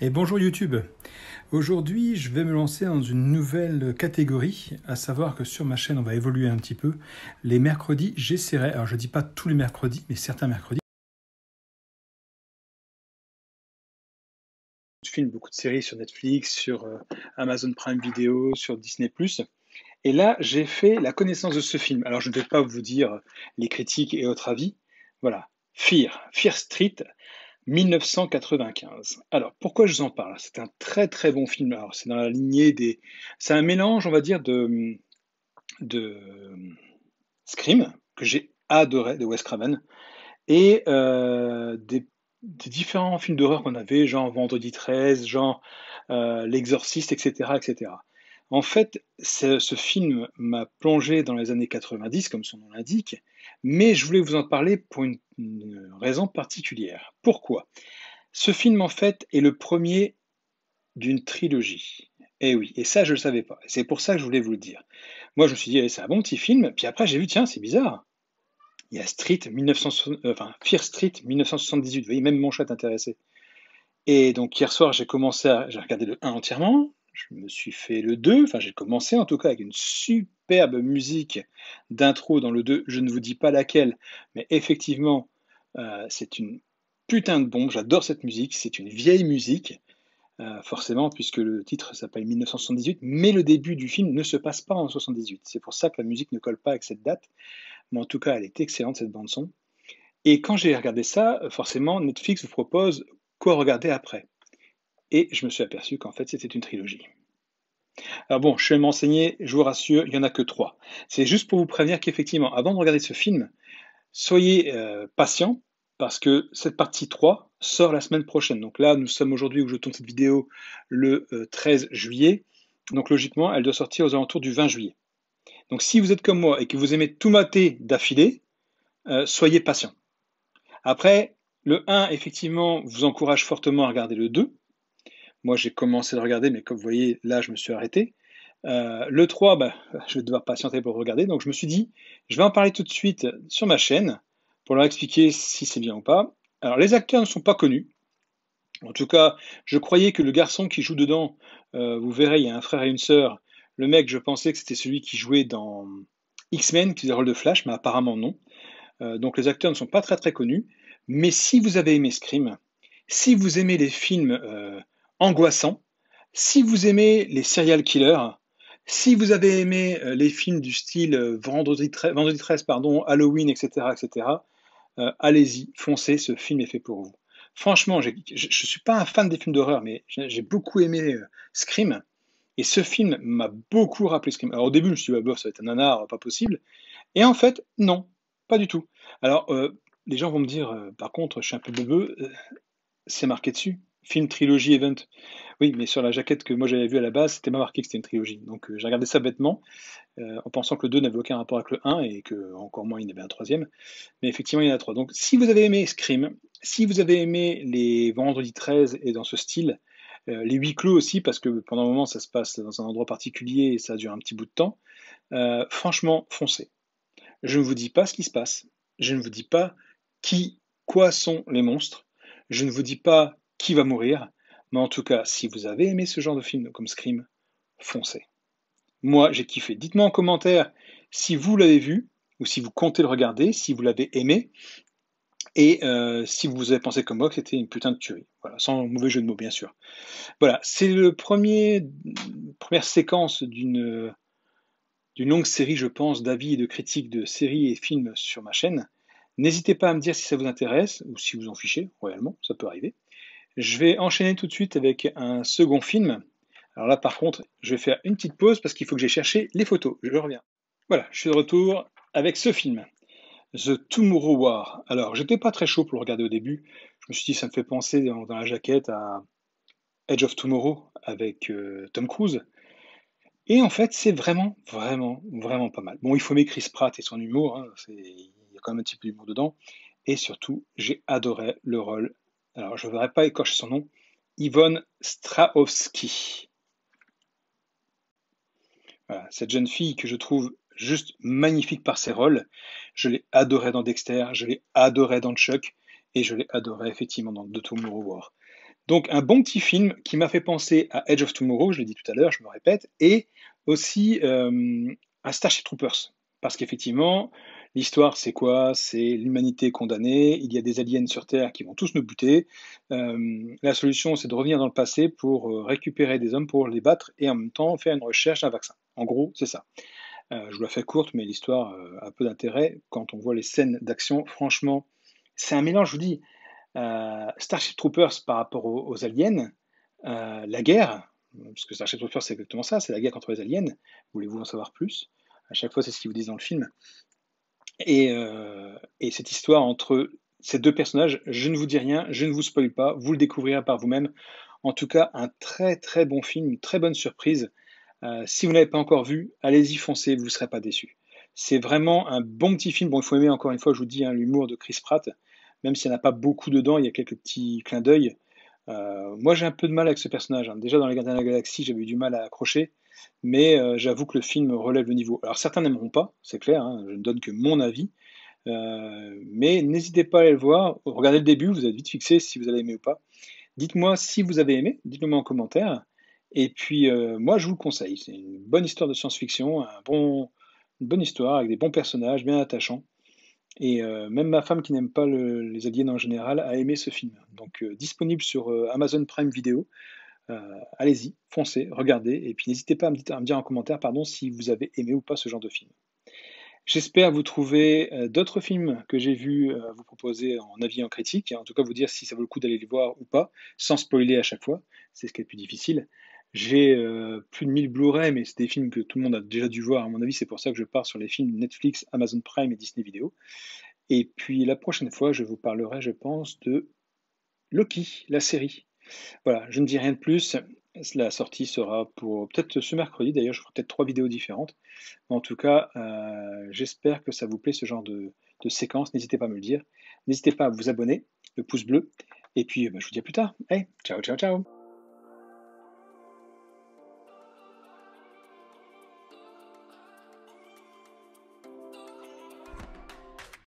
Et bonjour YouTube. Aujourd'hui, je vais me lancer dans une nouvelle catégorie, à savoir que sur ma chaîne, on va évoluer un petit peu. Les mercredis, j'essaierai, alors je dis pas tous les mercredis, mais certains mercredis. Je filme beaucoup de séries sur Netflix, sur Amazon Prime Video, sur Disney+. Et là, j'ai fait la connaissance de ce film. Alors, je ne vais pas vous dire les critiques et autres avis. Voilà. Fear Street, 1995. Alors, pourquoi je vous en parle? C'est un très très bon film. Alors, c'est dans la lignée des... C'est un mélange, on va dire, de Scream, que j'ai adoré, de Wes Craven, et des différents films d'horreur qu'on avait, genre Vendredi 13, genre L'Exorciste, etc., etc. En fait, ce film m'a plongé dans les années 90, comme son nom l'indique, mais je voulais vous en parler pour une raison particulière. Pourquoi? Ce film, en fait, est le premier d'une trilogie. Eh oui, et ça, je ne le savais pas. C'est pour ça que je voulais vous le dire. Moi, je me suis dit, eh, c'est un bon petit film. Puis après, j'ai vu, tiens, c'est bizarre. Il y a Fear Street 1978. Vous voyez, même mon chat est intéressé. Et donc, hier soir, j'ai regardé le 1 entièrement. Je me suis fait le 2. Enfin, j'ai commencé en tout cas avec une superbe musique d'intro dans le 2. Je ne vous dis pas laquelle, mais effectivement, c'est une putain de bombe. J'adore cette musique. C'est une vieille musique. Forcément, puisque le titre s'appelle 1978, mais le début du film ne se passe pas en 78. C'est pour ça que la musique ne colle pas avec cette date, mais en tout cas, elle est excellente, cette bande-son. Et quand j'ai regardé ça, forcément, Netflix vous propose quoi regarder après. Et je me suis aperçu qu'en fait, c'était une trilogie. Alors bon, je vais m'enseigner, je vous rassure, il n'y en a que 3. C'est juste pour vous prévenir qu'effectivement, avant de regarder ce film, soyez patient, parce que cette partie 3 sort la semaine prochaine. Donc là, nous sommes aujourd'hui où je tourne cette vidéo le 13 juillet. Donc logiquement, elle doit sortir aux alentours du 20 juillet. Donc si vous êtes comme moi et que vous aimez tout mater d'affilée, soyez patient. Après, le 1, effectivement, vous encourage fortement à regarder le 2. Moi, j'ai commencé à le regarder, mais comme vous voyez, là, je me suis arrêté. Le 3, bah, je vais devoir patienter pour le regarder. Donc je me suis dit, je vais en parler tout de suite sur ma chaîne pour leur expliquer si c'est bien ou pas. Alors les acteurs ne sont pas connus. En tout cas, je croyais que le garçon qui joue dedans, vous verrez, il y a un frère et une sœur. Le mec, je pensais que c'était celui qui jouait dans X-Men, qui faisait le rôle de Flash, mais apparemment non. Donc les acteurs ne sont pas très très connus. Mais si vous avez aimé Scream, si vous aimez les films angoissants, si vous aimez les serial killers, si vous avez aimé les films du style Vendredi 13, pardon, Halloween, etc., etc., allez-y, foncez, ce film est fait pour vous. Franchement, je ne suis pas un fan des films d'horreur, mais j'ai beaucoup aimé Scream, et ce film m'a beaucoup rappelé Scream. Alors au début, je me suis dit, ouais, bof, ça va être un nanar, pas possible. Et en fait, non, pas du tout. Alors, les gens vont me dire, par contre, je suis un peu bebeux, c'est marqué dessus, film trilogie event. Oui, mais sur la jaquette que moi j'avais vue à la base, c'était pas marqué que c'était une trilogie. Donc j'ai regardé ça bêtement, en pensant que le 2 n'avait aucun rapport avec le 1 et que encore moins il y en avait un troisième. Mais effectivement, il y en a trois. Donc si vous avez aimé Scream, si vous avez aimé les Vendredi 13 et dans ce style, les huis clos aussi, parce que pendant un moment ça se passe dans un endroit particulier et ça dure un petit bout de temps, franchement, foncez. Je ne vous dis pas ce qui se passe. Je ne vous dis pas quoi sont les monstres. Je ne vous dis pas qui va mourir. Mais en tout cas, si vous avez aimé ce genre de film comme Scream, foncez. Moi, j'ai kiffé. Dites-moi en commentaire si vous l'avez vu ou si vous comptez le regarder, si vous l'avez aimé et si vous avez pensé comme moi que c'était une putain de tuerie. Voilà, sans mauvais jeu de mots, bien sûr. Voilà, c'est le première séquence d'une longue série, je pense, d'avis et de critiques de séries et films sur ma chaîne. N'hésitez pas à me dire si ça vous intéresse ou si vous en fichez, royalement, ça peut arriver. Je vais enchaîner tout de suite avec un second film. Alors là, par contre, je vais faire une petite pause parce qu'il faut que j'aille chercher les photos. Je reviens. Voilà, je suis de retour avec ce film, The Tomorrow War. Alors, j'étais pas très chaud pour le regarder au début. Je me suis dit, ça me fait penser dans la jaquette à Edge of Tomorrow avec Tom Cruise. Et en fait, c'est vraiment, vraiment, vraiment pas mal. Bon, il faut aimer Chris Pratt et son humour, hein, il y a quand même un petit peu d'humour dedans. Et surtout, j'ai adoré le rôle. Alors, je ne voudrais pas écorcher son nom. Yvonne Strahovski. Voilà, cette jeune fille que je trouve juste magnifique par ses rôles. Je l'ai adorée dans Dexter, je l'ai adorée dans Chuck, et je l'ai adorée effectivement dans The Tomorrow War. Donc un bon petit film qui m'a fait penser à Edge of Tomorrow, je l'ai dit tout à l'heure, je me répète, et aussi à Starship Troopers. Parce qu'effectivement, l'histoire c'est quoi? C'est l'humanité condamnée, il y a des aliens sur Terre qui vont tous nous buter. La solution c'est de revenir dans le passé pour récupérer des hommes pour les battre et en même temps faire une recherche d'un vaccin. En gros, c'est ça. Je vous la fais courte, mais l'histoire a peu d'intérêt. Quand on voit les scènes d'action, franchement, c'est un mélange, je vous dis, Starship Troopers par rapport aux aliens, la guerre, parce que Starship Troopers c'est exactement ça, c'est la guerre contre les aliens. Voulez-vous en savoir plus? À chaque fois, c'est ce qu'ils vous disent dans le film. Et cette histoire entre ces deux personnages, je ne vous dis rien, je ne vous spoil pas, vous le découvrirez par vous-même. En tout cas, un très très bon film, une très bonne surprise. Si vous n'avez pas encore vu, allez-y, foncez, vous ne serez pas déçus. C'est vraiment un bon petit film. Bon, il faut aimer encore une fois, je vous dis, hein, l'humour de Chris Pratt, même s'il n'y en a pas beaucoup dedans, il y a quelques petits clins d'œil. Moi, j'ai un peu de mal avec ce personnage, hein. Déjà, dans Les Gardiens de la Galaxie, j'avais eu du mal à accrocher, mais j'avoue que le film relève le niveau. Alors, certains n'aimeront pas, c'est clair, hein, je ne donne que mon avis, mais n'hésitez pas à aller le voir. Regardez le début, vous êtes vite fixé si vous allez aimer ou pas. Dites-moi si vous avez aimé, dites-le moi en commentaire. Et puis, moi, je vous le conseille. C'est une bonne histoire de science-fiction, une bonne histoire avec des bons personnages, bien attachants. Et même ma femme qui n'aime pas les aliens en général a aimé ce film. Donc, disponible sur Amazon Prime Video. Euh, Allez-y, foncez, regardez. Et puis, n'hésitez pas à me dire en commentaire, pardon, si vous avez aimé ou pas ce genre de film. J'espère vous trouver d'autres films que j'ai vus à vous proposer en avis et en critique, et en tout cas vous dire si ça vaut le coup d'aller les voir ou pas, sans spoiler à chaque fois, c'est ce qui est le plus difficile. J'ai plus de 1000 Blu-ray, mais c'est des films que tout le monde a déjà dû voir, à mon avis, c'est pour ça que je pars sur les films Netflix, Amazon Prime et Disney Video. Et puis la prochaine fois, je vous parlerai, je pense, de Loki, la série. Voilà, je ne dis rien de plus. La sortie sera pour peut-être ce mercredi, d'ailleurs, je ferai peut-être 3 vidéos différentes. En tout cas, j'espère que ça vous plaît ce genre de séquence. N'hésitez pas à me le dire. N'hésitez pas à vous abonner, le pouce bleu. Et puis, je vous dis à plus tard. Hey, ciao, ciao, ciao.